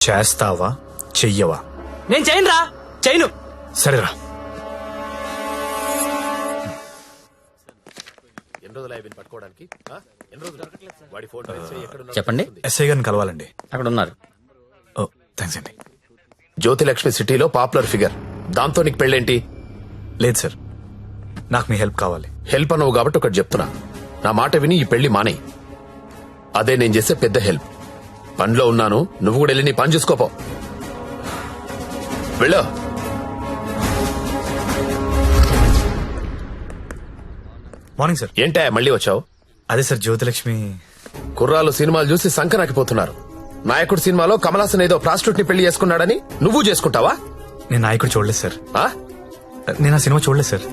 చేస్తావా చెయ్యవా? నేను చేయను రా, చేయను. సరేరా. చెప్పండి. ఎస్ఐ గారిని కలవాలండి. అక్కడ ఉన్నారు. ఓ థ్యాంక్స్ అండి. జ్యోతిలక్ష్మి సిటీలో పాపులర్ ఫిగర్, దాంతో నీకు పెళ్ళేంటి? లేదు సార్, నాకు మీ హెల్ప్ కావాలి. హెల్ప్ అనవు కాబట్టి ఒకటి చెప్తున్నా, నా మాట విని ఈ పెళ్లి మానే. అదే నేను చేసే పెద్ద హెల్ప్. పనిలో ఉన్నాను, నువ్వు కూడా వెళ్ళి నీ పని చూసుకోపో. వెళ్ళు. Morning sir. ఏంటా మళ్ళీ వచ్చావు? అదే సార్, జ్యోతిలక్ష్మి కుర్రాలు సినిమాలు చూసి సంకనాకిపోతున్నారు. నాయకుడు సినిమాలో కమలాసన్ ఏదో ప్రాస్టిట్యూట్ ని పెళ్లి చేసుకున్నాడని నువ్వు చేసుకుంటావా? నేను నాయకుడు చూడలేదు సార్. ఆ? నేను ఆ సినిమా చూడలేదు సార్.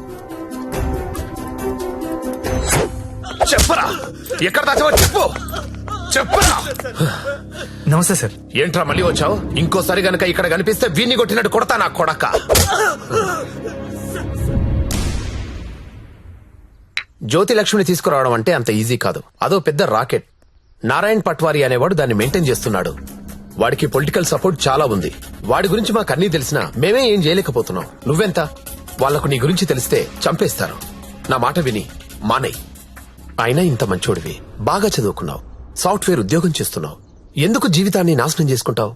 చెప్పరా, ఎక్కడ దాచావో చెప్పు. చెప్పరా. నమస్తే సార్. ఏంట్రా మళ్ళీ వచ్చావు? ఇంకోసారి గనక ఇక్కడ కనిపిస్తే వీణ్ణి కొట్టినట్టు కొడతా నా కొడక. జ్యోతిలక్ష్మిని తీసుకురావడం అంటే అంత ఈజీ కాదు. అదో పెద్ద రాకెట్. నారాయణ్ పట్వారీ అనేవాడు దాన్ని మెయింటైన్ చేస్తున్నాడు. వాడికి పొలిటికల్ సపోర్ట్ చాలా ఉంది. వాడి గురించి మాకు అన్నీ తెలిసినా మేమే ఏం చేయలేకపోతున్నాం. నువ్వెంత? వాళ్లకు నీ గురించి తెలిస్తే చంపేస్తారు. నా మాట విని మానేయ్. అయినా ఇంత మంచోడివి, బాగా చదువుకున్నావు, సాఫ్ట్వేర్ ఉద్యోగం చేస్తున్నావు, ఎందుకు జీవితాన్ని నాశనం చేసుకుంటావు?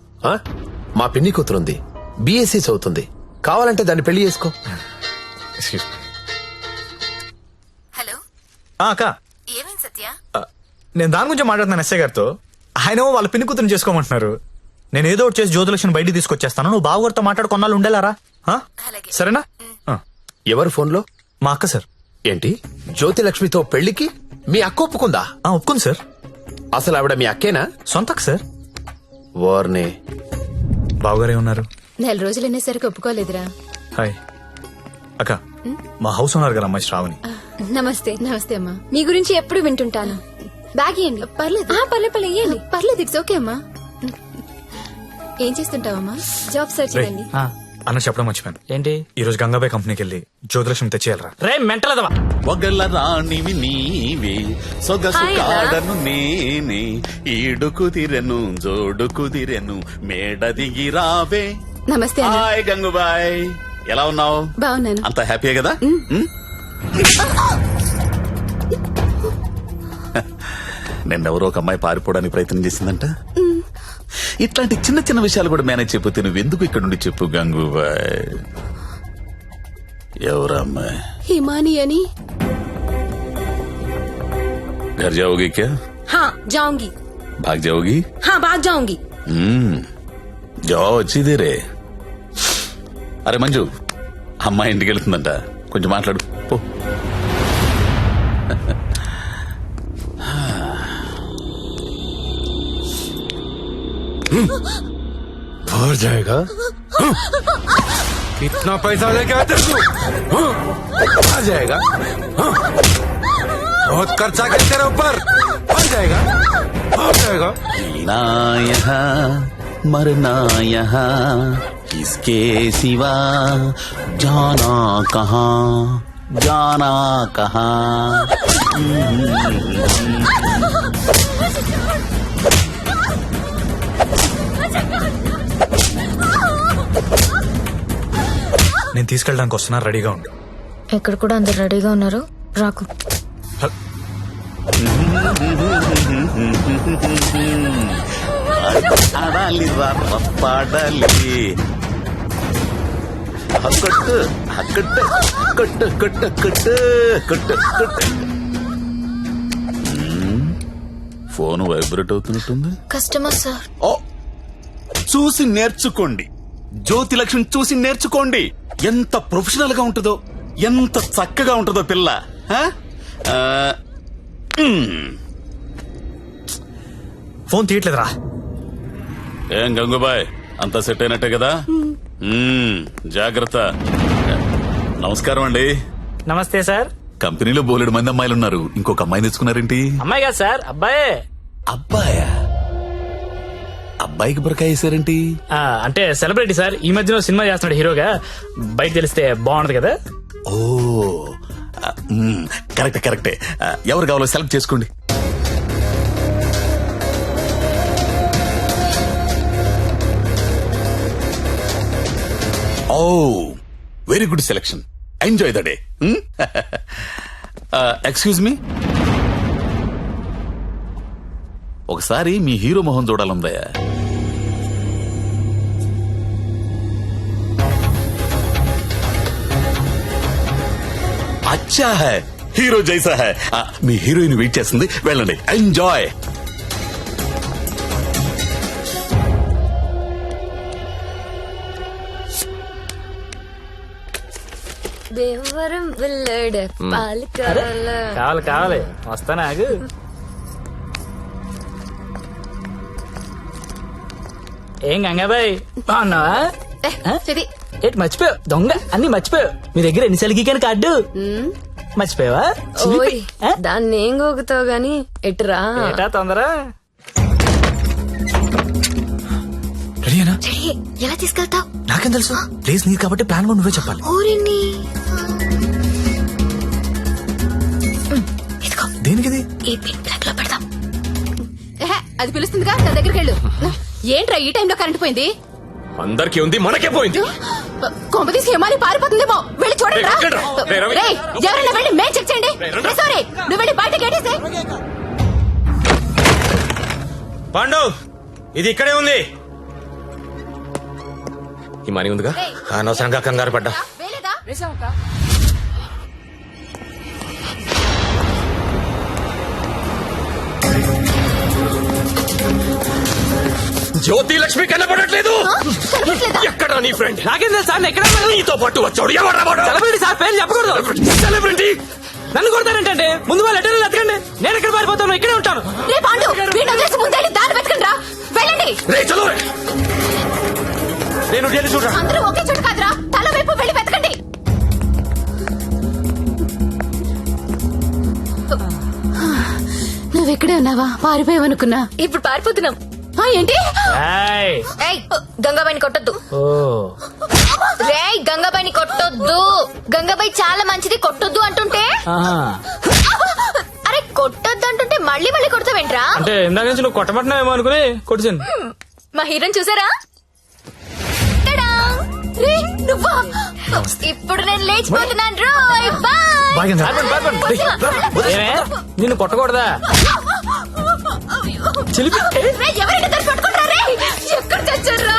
మా పిన్ని కూతురుంది, బీఎస్సీ చదువుతుంది, కావాలంటే దాన్ని పెళ్లి చేసుకో. Excuse me. హలో, అక్క, ఏమైంది సత్య? నేను దాని గురించి మాట్లాడుతున్నాను ఎస్ఐ గారితో. ఆయన వాళ్ళ పిన్ని కూతురు చేసుకోమంటున్నారు. నేను ఏదో ఒకటి చేసి జ్యోతిలక్ష్మిని బయటికి తీసుకొచ్చేస్తాను. నువ్వు బావగారితో మాట్లాడు, కొన్నాళ్ళు ఉండేలారా? అలాగే. సరేనా? ఎవరు ఫోన్లో? మా అక్క సార్. ఏంటి, జ్యోతిలక్ష్మితో పెళ్లికి మీ అక్క ఒప్పుకుందా? ఒప్పుకుంది సార్. అసలు ఆవిడ మీ అక్కేనా? సొంత అక్క సార్. వార్నే. బావగారే ఉన్నారు. 4 రోజులు అనేసరికి ఒప్పుకోలేదురా. హాయ్ అక్క, మా హౌస్ ఓనర్ గారు అమ్మాయి శ్రావణి. నమస్తే. నమస్తే అమ్మా. మీ గురించి ఎప్పుడు వింటుంటాను. బ్యాగ్ ఇవ్వండి. పర్లేదు. పర్లేదు ఇవ్వండి. పర్లేదు, ఇట్స్ ఓకే అమ్మా. ఏం చేస్తుంటావమ్మా? జాబ్ సర్చ్ రేయ్, చేయండి. అన్న చెప్పడం మర్చిపోయాను. ఏంటి? ఈ రోజు గంగాబాయ్ కంపెనీకి వెళ్ళి జ్యోతిలక్ష్మి తెచ్చేయాలరా. రే మెంటలదవా. ఒగల రాణివి నీవే, సొగసు హాయ్ అన్నా. కాడను నేనే, ఈడు కుదిరెను జోడు కుదిరెను, మేడ దిగి రావే. నమస్తే అన్న. హాయ్ గంగుబాయ్, ఎలా ఉన్నావు? బాగున్నాను. అంత హ్యాపీయే కదా? నిన్నెవరో ఒక అమ్మాయి పారిపోవడానికి ప్రయత్నం చేసిందంట. ఇట్లాంటి చిన్న చిన్న విషయాలు కూడా మేనేజ్ చెప్పితే నువ్వెందుకు ఇక్కడ నుండి చెప్పు గంగుబాయ్. ఎవరా అమ్మాయి? హిమాని అని. घर जाओगी क्या? हाँ जाऊंगी। भाग जाओगी? हाँ भाग जाऊंगी। जाओ अच्छी देरे. అరే మంజు, అమ్మాయి ఇంటికి వెళ్తుందంట, కొంచెం మాట్లాడు పో. और जाएगा? इतना पैसा लेके आते तू? आ जाएगा? बहुत खर्चा कर तेरे ऊपर. आ जाएगा, आ जाएगा. जीना यहाँ मरना यहाँ, इसके सिवा जाना कहाँ, जाना कहाँ. నేను తీసుకెళ్ళడానికి వస్తున్నా, రెడీగా ఉండు. ఇక్కడ కూడా అందరు రెడీగా ఉన్నారు, రాకు. ఆడాలి పాడాలి, కొట్టు కొట్టు కొట్టు కొట్టు కొట్టు కొట్టు కొట్టు. ఫోన్ వైబ్రేట్ అవుతున్నట్టుంది. Customer sir. ఓ, చూసి నేర్చుకోండి, జ్యోతిలక్ష్మి చూసి నేర్చుకోండి. ఎంత ప్రొఫెషనల్ గా ఉంటుందో, ఎంత చక్కగా ఉంటుందో పిల్ల. ఫోన్ తీయట్లేదురా. ఏం గంగుబాయ్, అంతా సెట్ అయినట్టే కదా? జాగ్రత్త. నమస్కారం అండి. నమస్తే సార్. కంపెనీలో బోలెడు మంది అమ్మాయిలు ఉన్నారు, ఇంకొక అమ్మాయిని తెచ్చుకున్నారేంటి? అమ్మాయి కాదు సార్, అబ్బాయే. అబ్బాయా? అబ్బాయికి బురకాయ వేసారేంటి? అంటే సెలబ్రిటీ సార్, ఈ మధ్యలో సినిమా చేస్తున్నాడు హీరోగా. బయట తెలిస్తే బాగుండదు కదా. ఓ కరెక్టే కరెక్టే. ఎవరు కావాలో సెలెక్ట్ చేసుకోండి. Oh very good selection. Enjoy the day. Excuse me, ఒకసారి మీ హీరో మొహం చూడాలందయ్యా. అచ్చా హై, హీరో జైసా హై. మీ హీరోయిన్ వెయిట్ చేస్తుంది, వెళ్ళండి. ఎంజాయ్. దేవరం వెళ్ళాడు పాలకాల కావాలి కావాలి, వస్తానా ఆగు. ఏం గంగాబాయ్ బాగున్నావా? చెది ఏంటి మర్చిపోయావు? దొంగ అన్ని మర్చిపోయావు. మీ దగ్గర ఎన్నిసార్లు గీకాను కార్డు మర్చిపోయావా? చిలిపి. ఆ? దాన్ని ఏం గోగుతావు గాని ఎటురా ఏటా తొందర? రెడీనా? చెడి ఎలా తీసుకెళ్తావు? నాకేం తెలుసు? ప్లేస్ నీది కాబట్టి ప్లాన్ కూడా నువ్వే చెప్పాలి. ఊరిని ఇదిగో దేనికిది? ఈ పిన్ ప్లగ్ లో పెడదాం. అది పిలుస్తుందిగా, నా దగ్గరికి వెళ్ళు. ఏంట్రా ఈ టైంలో కరెంట్ పోయింది? అందరికీ ఉంది, మనకే పోయింది. కొంపతీసి హిమాలి పారిపోతుందేమో, వెళ్ళి చూడండి రా. రేయ్, ఎవరైనా వెళ్ళి మేం చెక్ చేయండి. సారీ, నువ్వు వెళ్ళి బయట గేటేసే. పాండు, ఇది ఇక్కడే ఉంది. ఈ మనీ ఉందిగా, అనవసరంగా కంగారు పడ్డా. వేలేదా? జ్యోతి లక్ష్మి కనపడట్లేదు. కనిపించలేదా? ఎక్కడ నీ ఫ్రెండ్? నాకేం తెలుసు సార్, ఎక్కడ నీతో పాటు వచ్చాడు. ఎవడ్రా వాడు? సెలబ్రిటీ సార్, పేరు చెప్పకూడదు. సెలబ్రిటీ. నన్ను కొడతారంటే ముందు వాళ్ళు లెటర్లు ఎత్తకండి. నేను ఎక్కడ పారిపోతాను, ఇక్కడే ఉంటాను. రే పాండు, వీడిని వదిలేసి ముందెళ్ళి దారి వెతకండి రా. వెళ్ళండి. రే చలో రే. నేను వెళ్ళి చూడరా. అందరూ ఒకే చోటు కాదురా, తల వైపు వెళ్ళి వెతకండి. నువ్వు ఇక్కడే ఉన్నావా? పారిపోయావనుకున్నా. ఇప్పుడు పారిపోతున్నాం. ఏంటి? ఏయ్. ఏయ్ గంగాబాయిని కొట్టొద్దు. ఓ రేయ్ గంగాబాయిని కొట్టొద్దు. గంగాబాయి చాలా మంచిది, కొట్టొద్దు అంటుంటే. ఆహా. అరే కొట్టొద్దు అంటుంటే మళ్ళీ మళ్ళీ కొడతావేంట్రా? అంటే ఇందాక నుంచి నువ్వు కొట్టబట్టినావేమో అనుకుని కొట్టించాను. మా హీరోని చూసారా? టడా! రే, నువ్వా? ఇప్పుడు నేను లేచిపోతున్నాను. రోయ్ బాయ్. బాయ్ గంగా. ఏమే నిన్ను కొట్టకూడదా? చిలిపి. రే, ఎవరైనా దాన్ని పట్టుకుంటారా? రే, ఎక్కడ చచ్చారా?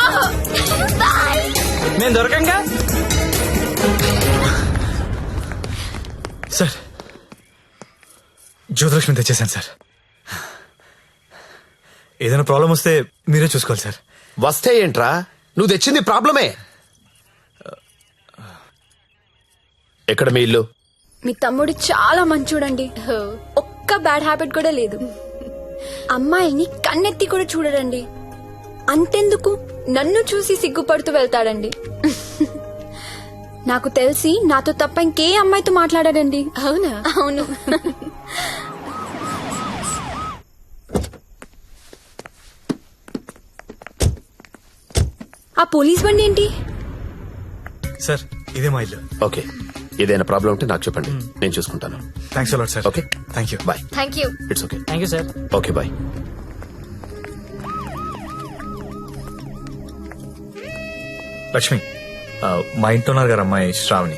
బాయ్. నేను దొరకంగా. సార్, జ్యోతిలక్ష్మి తెచ్చేసాను సార్. ఏదైనా ప్రాబ్లం వస్తే మీరే చూసుకోవాలి సార్. వస్తే ఏంట్రా, నువ్వు తెచ్చింది ప్రాబ్లమే. ఎక్కడ మీ ఇల్లు? మీ తమ్ముడు చాలా మంచోడండి. ఒక్క బ్యాడ్ హ్యాబిట్ కూడా లేదు. అమ్మాయిని కన్నెత్తి కూడా చూడడండి. అంతెందుకు నన్ను చూసి సిగ్గుపడుతూ వెళ్తాడండి. నాకు తెలిసి నాతో తప్ప ఇంకే అమ్మాయితో మాట్లాడాడండి. అవునా? అవును. ఆ పోలీస్ బండి ఏంటి? సార్, ఇదే మా ఇల్లు. ఓకే, ఏదైనా ప్రాబ్లం ఉంటే నాకు చెప్పండి, నేను చూసుకుంటాను. Thanks a lot sir. Okay, thank you. Bye. Thank you. It's okay. Thank you sir. Okay bye. Lakshmi, మా ఇంట్లో ఉన్నారు గారు అమ్మాయి శ్రావణి.